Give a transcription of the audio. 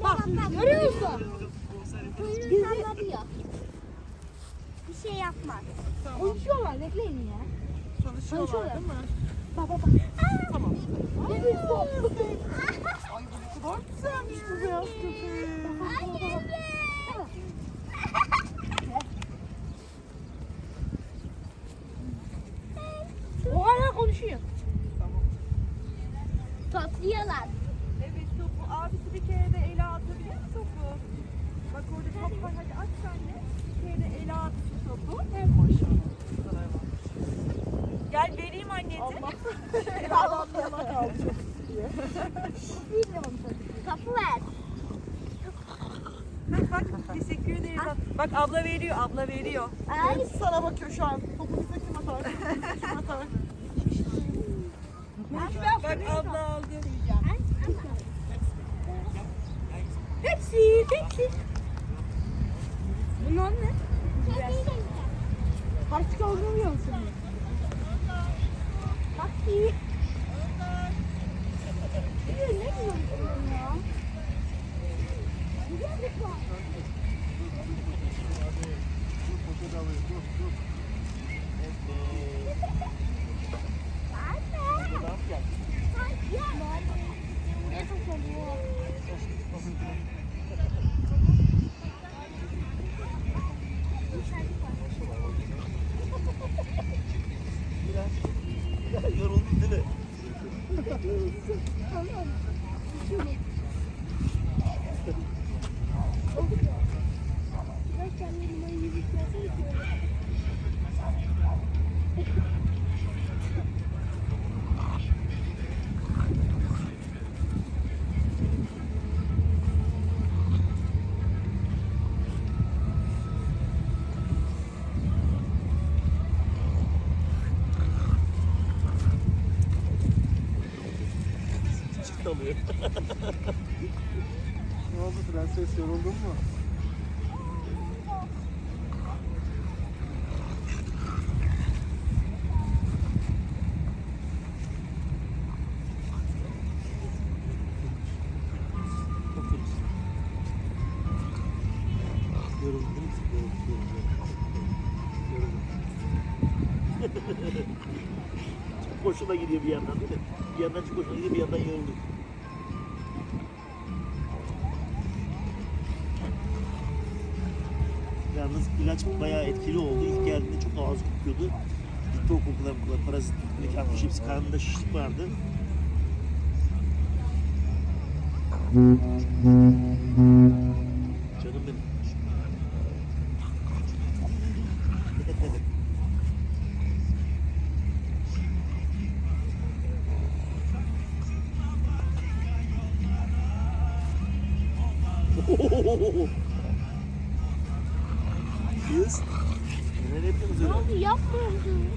Bak görüyor musun? Kuyruğu sallanıyor. Bir şey yapmaz. Konuşuyorlar bekleyin ya. Çalışıyorlar değil mi? Bak. Tamam. Ne diyorsun? Ay bu ne kadar güzelmiş bu beyaz köpek. O hala konuşuyor. Topluyorlar. Evet topu. Abisi bir kere de ele atabilir mi topu? Bak orada top var. Hadi at sen de. Bir kere de ele at şu topu. Evet. Maşallah. Bu kadar var. Gel vereyim anneciğim. Allah. Adam yana kaldı çok diye. Topu ver. Bak teşekkür ederiz. Bak abla veriyor. Abla veriyor. Ay. Sana bakıyor şu an. Topu bize kim atar? Kim atar? Bak abla aldı. Hepsi. Bunlar ne? Harçlık olduğunu biliyor musun? Taksi. Ne diyorsun ya? Güzellik var. Yoruldun değil mi? Çift alıyor. Ne oldu prenses, yoruldun mu? Yoruldun değil mi? Yoruldum. Çok hoşuna gidiyor bir yandan değil mi? Bir yandan çok hoşuna gidiyor, bir yandan yoruldum. Yalnız ilaç bayağı etkili oldu. İlk geldiğinde çok ağız kokuyordu. Gitti o kokular, parazit, akmış hepsi, karnında şişlik vardı. Canım benim. Kız, neler yapıyorsunuz öyle? Abi yapmıyorsun.